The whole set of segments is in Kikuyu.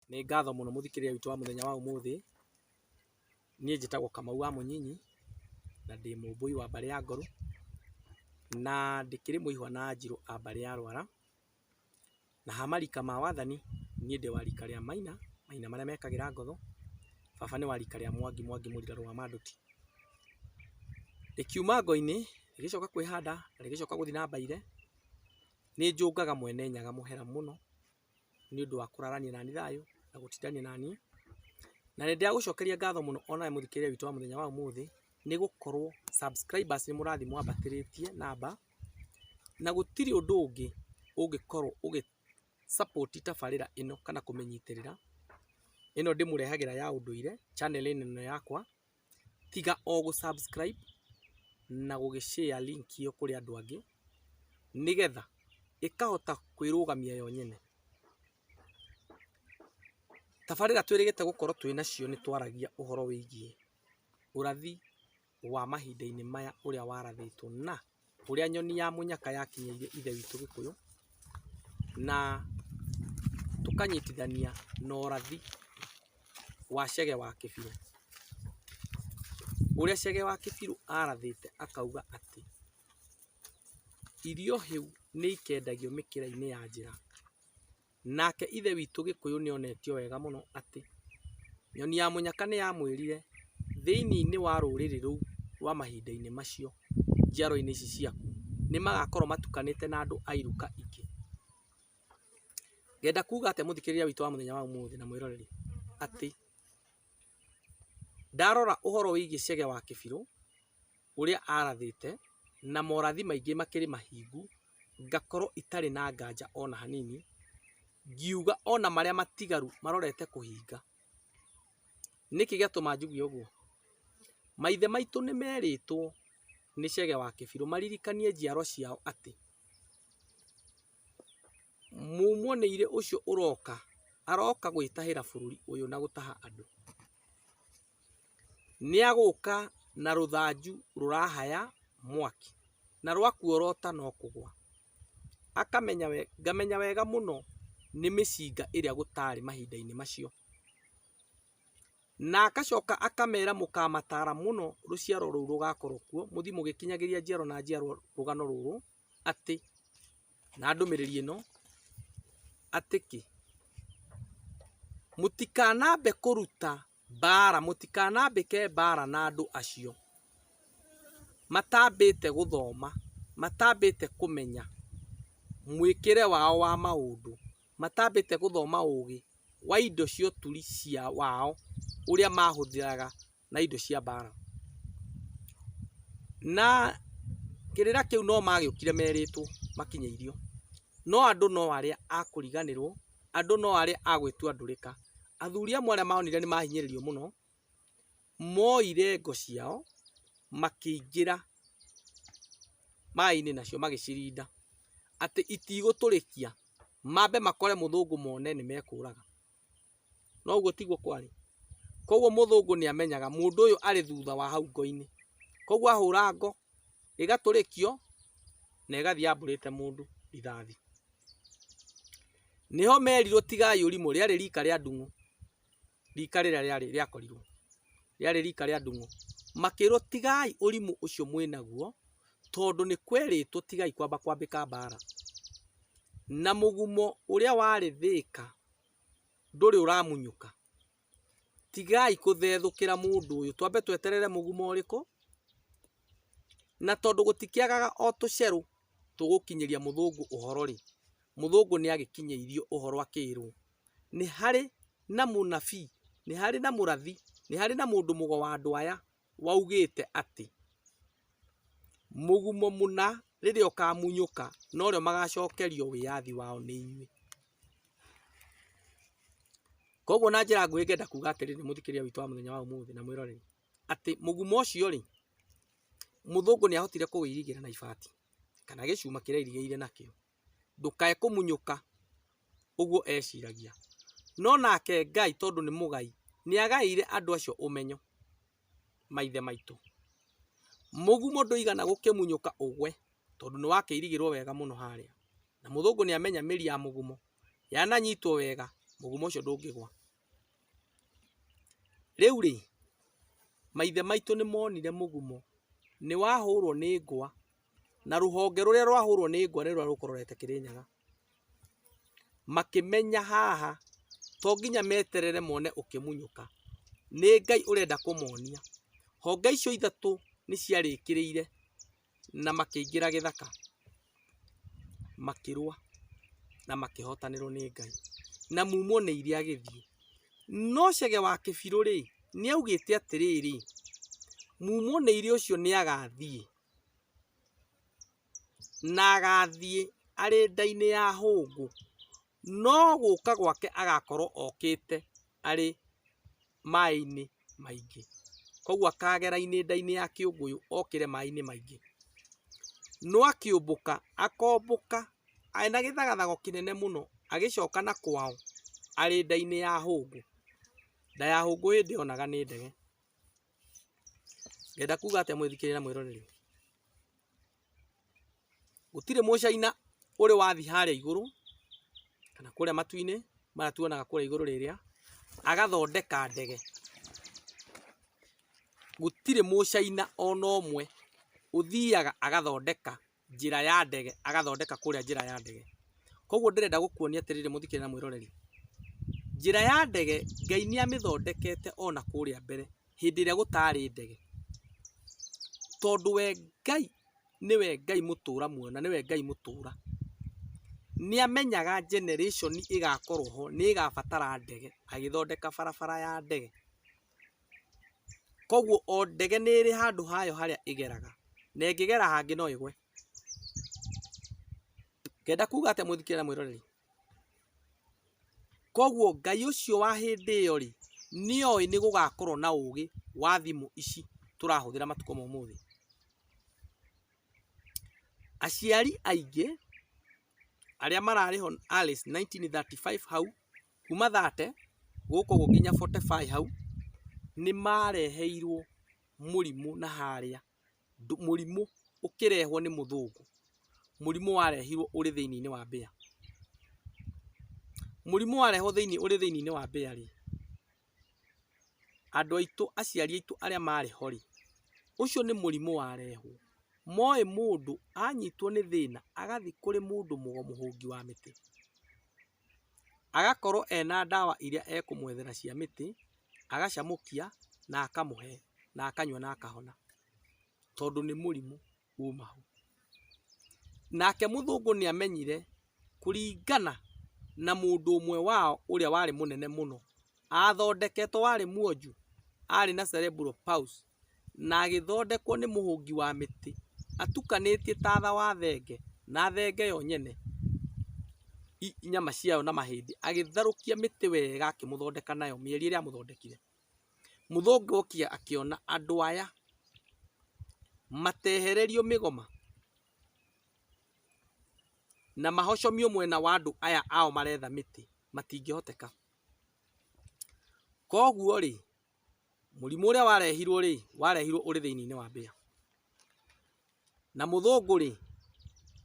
Nĩ ngatho mũno mũthikĩrĩria witũ wa mũthenya wa ũmũthĩ. Niĩ njĩtagwo Kamau wa Mũnyinyi na ndĩ mũmbũi wa mbarĩ ya Ngorũ, na ndĩkĩrĩ mũihwa na Njirũ a mbarĩ ya Rwara, na ha marika ma wathani niĩ ndĩ wa rika rĩa Maina marĩa mekagĩra ngotho. Baba nĩ wa rika rĩa Mwangi Mũrirarũ wa Manduti. Rĩkiuma ngo-inĩ rĩgĩcoka kwĩhanda na rĩgĩcoka gũthiĩ na mbaire, nĩ njũngaga Mwene Nyaga mũhera mũno nĩ ũndũ wa kũrarania nani thayũ na gũtindania naniĩ, na nĩ ndĩragũcokeria ngatho mũno onawe mũthikĩrĩria witũ wa mũthenya wa ũmũthĩ, nĩ gũkorwo subscribers nĩ mũrathiĩ mwambatĩrĩtie namba, na gũtirĩ ũndũ ũngĩ ũngĩkorwo ũgĩ support tabarĩra ĩno kana kũmĩnyitĩrĩra ĩno ndĩmũrehagĩra ya ũndũire channel ĩno yakwa, tiga o gũ subscribe na gũgĩ-share link ĩyo kũrĩ andũ angĩ, nĩgetha ĩkahota kwĩrũgamia yo nyene. Tabarĩra twĩrĩgĩte gũkorwo twĩ nacio nĩ twaragia ũhoro wĩgiĩ ũrathi wa mahinda-inĩ maya ũrĩa warathĩtwo, na ũrĩa nyoni ya mũnyaka yakinyĩire ithe witũ Gĩkũyũ, na tũkanyitithania na ũrathi wa Chege wa Kĩbirũ, ũrĩa Chege wa Kĩbirũ arathĩte akauga atĩ irio hĩu nĩ ikendagio mĩkĩra-inĩ ya njĩra. Nake ithe witũ Gĩkũyũ nĩ onetio wega mũno atĩ nyoni ya mũnyaka nĩ yamwĩrire thĩinĩ wa rũrĩrĩ rũu rwa mahinda-inĩ macio, njiaro-inĩ ici ciaku nĩ magakorwo matukanĩte na andũ a iruka ingĩ. Ngenda kuga atĩ mũthikĩrĩria witũ wa mũthenya wa ũmũthĩ na mwĩroreri, atĩ ndarora ũhoro wĩgiĩ Chege wa Kĩbirũ ũrĩa arathĩte na morathi maingĩ makĩrĩ mahingu, ngakorwo itarĩ na nganja ona hanini, ngiuga ona marĩa matigaru marorete kũhinga. Nĩkĩ gĩatũma njuge ũguo? Maithe maitũ nĩ merĩtwo nĩ Chege wa Kĩbirũ maririkanie njiaro ciao atĩ mumonĩire ũcio ũroka, aroka gwĩtahĩra bũrũri ũyũ na gũtaha andũ. Nĩ agũka na rũthanju rũrahaya mwaki, na rwakuorota no kũgũa. Ngamenya wega mũno nĩ mĩcinga ĩrĩa gũtarĩ mahinda-inĩ macio, na akacoka akamera mũkamatara mũno rũciaro rũu rũgakorwo kuo, mũthi mũgĩkinyagĩria njiaro na njiaro rũgano rũrũ atĩ, na ndũmĩrĩri ĩno atĩ kĩ, mũtikanambe kũruta mbara, mũtikanambĩke mbara na andũ acio matambĩte gũthoma, matambĩte kũmenya mwĩkĩre wao wa maũndũ, matambĩte gũthoma ũgĩ wa indo cia ũturi cia wao ũrĩa mahũthĩraga na indo cia mbara. Na kĩrĩra kĩu no magĩũkire merĩtwo makinyĩirio, no andũ no arĩa a kũriganĩrwo, andũ no arĩa a gwĩtua ndũrĩka. Athuri amwe arĩa maonire nĩ mahinyĩrĩrio mũno, moire ngo ciao makĩingĩra maĩ-inĩ nacio magĩcirinda atĩ itigũtũrĩkia, mambe makore mũthũngũ mone nĩ mekũraga. No ũguo tiguo kwarĩ. Koguo mũthũngũ nĩ amenyaga mũndũ ũyũ arĩ thutha wa hau ngo-inĩ, koguo ahũra ngo ĩgatũrĩkio na ĩgathiĩ yambũrĩte mũndũ rithathi. Nĩho merirwo tigai ũrimũ, rĩarĩ rika rĩa ndung'u, rika rĩrĩa rĩakorirwo rĩarĩ rika rĩa ndung'u, makĩrwo tigai ũrimũ ũcio mwĩnaguo, tondũ nĩ kwerĩtwo tigai kwambĩka mbara, na mũgumo ũrĩa warĩ Thĩka ndũrĩ ũramunyũka. Tigai kũthethũkĩra mũndũ ũyũ, twambe tweterere mũgumo ũrĩkũ, na tondũ gũtikĩagaga o tũcerũ tũgũkinyĩria mũthũngũ ũhoro rĩ, mũthũngũ nĩ agĩkinyĩirio ũhoro akĩrwo nĩ harĩ na mũnabii, nĩ harĩ na mũrathi, nĩ harĩ na mũndũ mũgo wa andũ aya waugĩte atĩ mũgumo mũna rĩrĩa ũkamunyũka no rĩo magacokerio wĩyathi wao nĩ inyuĩ. Koguo na njĩra nguhĩ ngenda kuga atĩrĩrĩ mũthikĩrĩria witũ wa mũthenya wa ũmũthĩ na mwĩroreri, atĩ mũgumo ũcio rĩ, mũthũngũ nĩ ahotire kũwĩirigĩra na ibati kana gĩcuma kĩrĩa airigĩire nakĩo, ndũkae kũmunyũka, ũguo eciragia. No nake Ngai tondũ nĩ mũgai, nĩ agaĩire andũ acio ũmenyo, maithe maitũ. Mũgumo ndũigana gũkĩmunyũka ũgwe, tondũ nĩ wakĩirigĩrwo wega mũno harĩa, na mũthũngũ nĩ amenya mĩri ya mũgumo yananyitwo wega mugumo ucio ndungigwa. Riu ri maithe maitu ni monire mugumo ni wahurwo ni ngwa, na ruhonge ruria rwahurwo ni ngwa ni rwa rukororete Kirinyaga. Makimenya haha to nginya meterere mone ukimunyuka, ni Ngai urenda kumonia. Honge icio ithatu ni ciarikiriire na makiingira githaka, makirua na makihotanirwo ni Ngai, na mumo ni iria agithie. No Chege wa Kibiru ri ni augite atiriri, mumo ni iria ucio ni agathie, na agathie ari nda-ini ya hungu, no guka gwake agakorwo okite ari mai-ini maingi. Koguo akagera-ini nda-ini ya Kiunguyu okire mai-ini maingi. No akiumbuka akombuka aina githagathago kinene muno, agicoka na kwao ari nda-ini ya hungu. Nda ya hungu hindi onaga ni ndege. Ngenda kuga atia mwithikiri na mwiroreri, gutire mucaina uri wathi haria iguru kana kuria matu-ini maria tuonaga kuria iguru riria agathondeka ndege. Gutire mucaina ona umwe uthiaga agathondeka njira ya ndege, agathondeka kuria njira ya ndege. Koguo ndirenda gukuonia atiriri muthikiri na mwiroreri, njira ya ndege Ngai ni amithondekete ona kuria mbere hindi iria gutari ndege, tondu we Ngai niwe Ngai mutura muona, niwe Ngai mutura. Ni amenyaga generation igakorwo ho ni igabatara ndege, agithondeka barabara ya ndege. Koguo o ndege ni iri handu hayo haria igeraga, na ingigera hangi no igwe. Ngenda kuga atia mwithikiri na mwiroreri, koguo Ngai ucio wa hindi iyo ri ni oi ni gugakorwo na ugi wa thimu ici turahuthira matuko ma umuthi. Aciari aingi aria marariho Alice 1935 hau kuma 30 guko gukinya 45 hau ni mareheirwo murimu na haria murimu ukirehwo ni muthungu. Murimu warehirwo uri thiini-ini wa mbia. Murimu warehwo uri thiini-ini wa mbia ri, andu aitu aciari aitu aria mariho ri, ucio ni murimu warehwo. Moe mundu anyitwo ni thina agathi kuri mundu muhungi wa miti, agakorwo ena ndawa iria ekumwethera cia miti, agacamukia na akamuhe na akanywa na akahona, tondu ni murimu uma hau. Nake muthungu ni amenyire kuringana na mundu umwe wao uria wari munene muno, athondeketwo wari muonju, ari na cerebral palsy, na agithondekwo ni muhungi wa miti atukanitie tatha wa thenge na thenge yo nyene inyama ciayo na mahindi, agitharukia miti wega akimuthondeka nayo mieri iria amuthondekire. Muthungu okia akiona andu aya matehererio migoma na mahocomio mwena wa andu aya ao maretha miti matingihoteka. Koguo ri murimu uria warehirwo uri thiini-ini wa mbia, na muthungu ri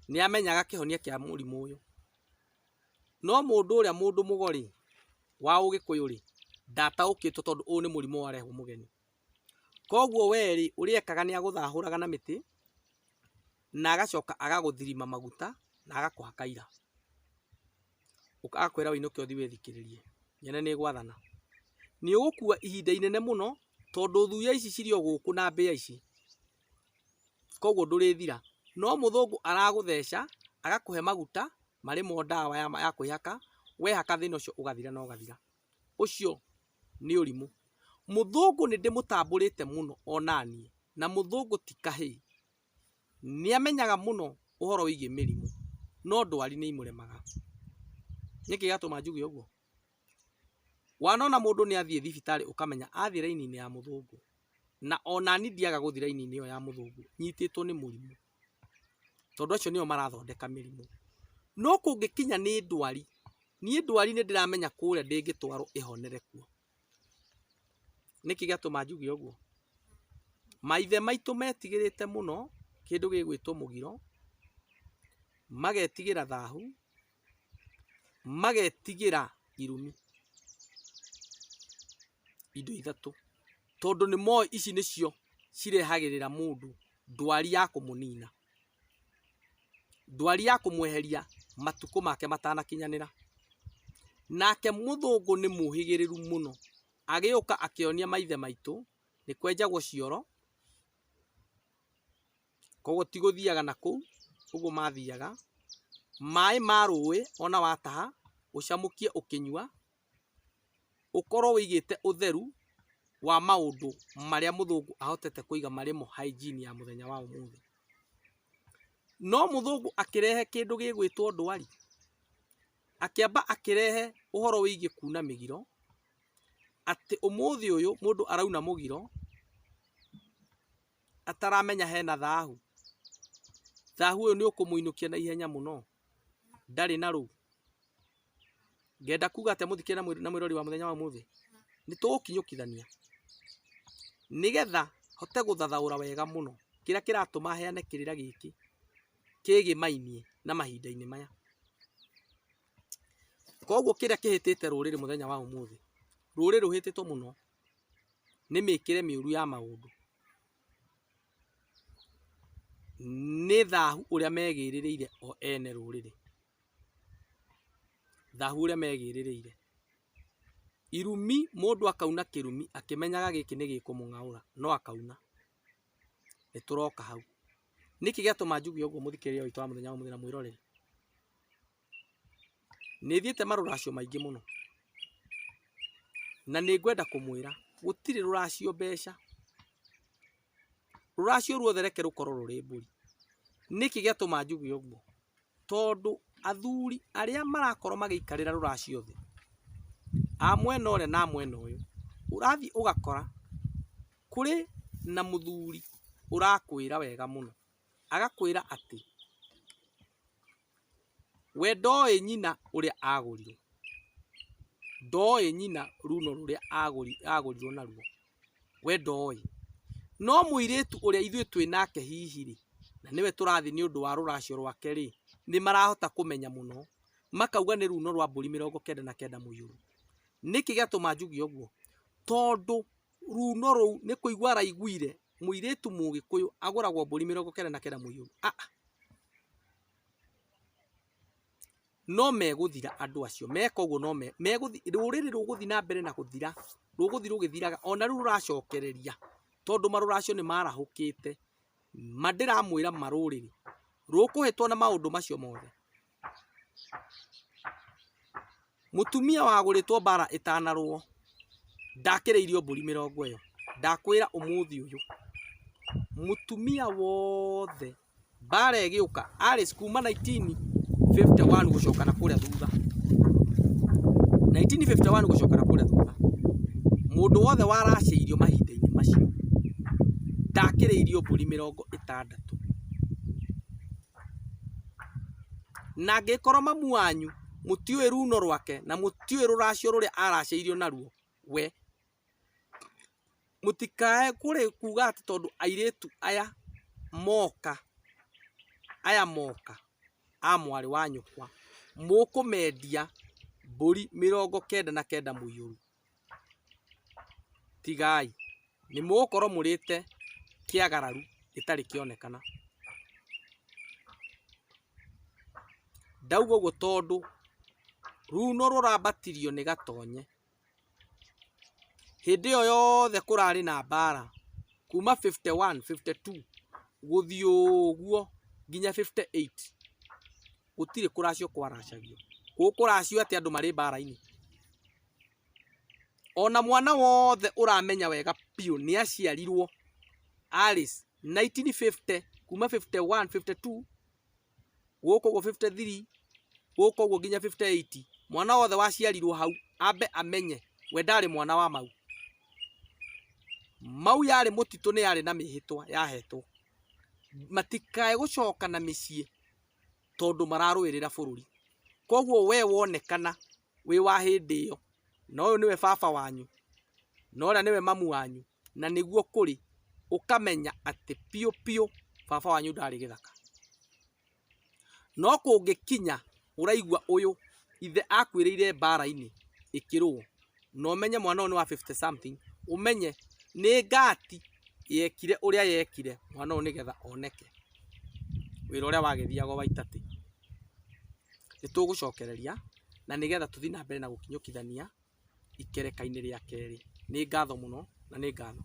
ni amenyaga kihonia kia murimu uyu. No mundu uria mundu mugori wa Ugikuyu ri ndataukitwo tondu uyu ni murimu warehwo mugeni. Koguo we ri uriekaga ni aguthahuraga na miti na agacoka agaguthirima maguta na agakuhaka ira, agakwira winuke uthi withikiririe, nyene ni gwathana. Ni ugukua ihinda inene muno tondu thuya ici ciri o guku na mbia ici, koguo ndurithira. No muthungu aragutheca agakuhe maguta marimo ndawa ya kwihaka, wehaka thina ucio ugathira na ugathira. Ucio ni urimu. Muthungu ni ndimutamburite muno onani, na muthungu ti kahii, ni amenyaga muno uhoro wigie mirimu, no ndwari ni imuremaga. Niki gatuma njuge uguo? Wanona mundu ni athie thibitari ukamenya athie raini-ini ya muthungu, na onani ndiaga guthi raini-ini iyo ya muthungu, nyititwo ni murimu, tondu acio nio marathondeka mirimu. No kungikinya ni ndwari, nie ndwari ni ndiramenya kuria ndingitwarwo ihonere kuo. Niki gatuma njuge uguo? Maithe maitu metigirite muno kindu gigwitwo mugiro, magetigira thahu, magetigira irumi. indo ithatu tondu ni moi ici nicio cirehagirira mundu ndwari ya kumunina, ndwari ya kumweheria matuko make matanakinyanira. Nake muthungu ni muhigiriru muno, agiuka akionia maithe maitu ni kwenjagwo cioro, koguo ti guthiaga na kuu, uguo mathiaga mai ma rũĩ ona wataha ucamukie ukinyua, ukorwo wigite utheru wa maundu maria muthungu ahotete kuiga marimo hygiene ya muthenya wa umuthi. No muthungu akirehe kindu gigwitwo ndwari, akiamba akirehe uhoro wigie kuna migiro, ati umuthi uyu mundu arauna mugiro ataramenya hena thahu, thahu uyu ni ukumuinukia na ihenya muno, ndari na ru. Ngenda kuga ate muthike na mwirori wa muthenya wa umuthi ni tugukinyukithania nigetha hote guthathaura wega muno kira kiratuma heane kirira giki kigimainie na mahinda-ini maya. Koguo kiria kihitite ruriri muthenya wa umuthi, ruriri ruhititwo muno ni mikire miuru ya maundu, ni thahu uria megiririire o ene ruriri, thahu uria megiririire. Irumi mundu akauna kirumi akimenyaga giki ni gikumung'aura no akauna. Nituroka hau niki giatuma njuge uguo muthikiriria witu wa muthenya wa umuthi na mwiroreri, ni thiete maruracio maingi muno na ni ngwenda kumwira gutiri ruracio mbeca, ruracio ruothe reke rukorwo ruri mburi. Niki giatuma njuge uguo tondu athuri aria marakorwo magiikarira ruracio thi a mwena uria na mwena uyu, urathi ugakora kuri na muthuri urakwira wega muno, agakwira ati we ndoi nyina uria agurirwo, ndoi nyina runo ruria agurirwo naruo, we ndoi. No muiritu uria ithui twi nake hihi ri na niwe turathi ni undu wa ruracio rwake ri, ni marahota kumenya muno makauga ni runo rwa mburi 99 muiyuru. Niki giatuma njuge uguo tondu runo ruu ni kuigwa araiguire muiritu mugikuyu aguragwo mburi 99 muiyuru. No meguthira andu acio meka uguo, no meguthira ruriri ruguthi na mbere na guthira, ruguthi rugithiraga ona ru ruracokereria tondu maruracio ni marahukite. Mandiramwira maruriri rukuhitwo na maundu macio mothe. Mutumia waguritwo bara itanarwo ndakireirio mburi 20 iyo, ndakwira umuthi uyu mutumia wothe bara egiuka Alice kuma 1951 gucoka na kuria thutha, 1951 gucoka na kuria thutha, mundu wothe waraceirio mahinda-ini macio ndakireirio mburi 60. Na ngikorwo mamu wanyu mutiui runo rwake na mutiui ruracio ruria araceirio naruo, we mutikae kuri kuga ati tondu airitu aya moka a mwari wa nyukwa mukumendia mburi 99 muiyuru. Tigai, ni mukorwo murite kiagararu itari kionekana. Ndauga uguo tondu runo rurambatirio ni gatonye. Hindi iyo yothe kurari na mbara kuma 51 52 guthii uguo nginya 58 gutire kuracio kwaracagio. Kuracio ati andu mari mbara-ini. Ona mwana wothe uramenya wega piu ni aciarirwo Alice 1950 kuma 51 52 guko go 53 guko go nginya 58. Mwana wothe waciarirwo hau ambe amenye we ndari mwana wa mau. Mau yari mutitu ni yari na mihitwa yahetwo. Matikae gucoka na micii tondu mararwirira bururi. Koguo we wonekana wi wa hindi iyo no uyu niwe baba wanyu no ria niwe mamu wanyu na niguo kuri ukamenya ati piu piu baba wanyu ndari githaka. No kungikinya uraigwa uyu ithe akwiriire mbara-ini ikirwo no umenye mwana ũyũ nĩ wa 50 something, umenye nĩ ngati yekire ũrĩa yekire mwana ũyũ nĩgetha oneke wĩra ũrĩa wagĩthiaga wa itatĩ. Nĩ tũgũcokereria na nĩgetha tũthiĩ na mbere na gũkinyũkithania ikereka-inĩ rĩa kerĩ. Nĩ ngatho mũno na nĩ ngatho.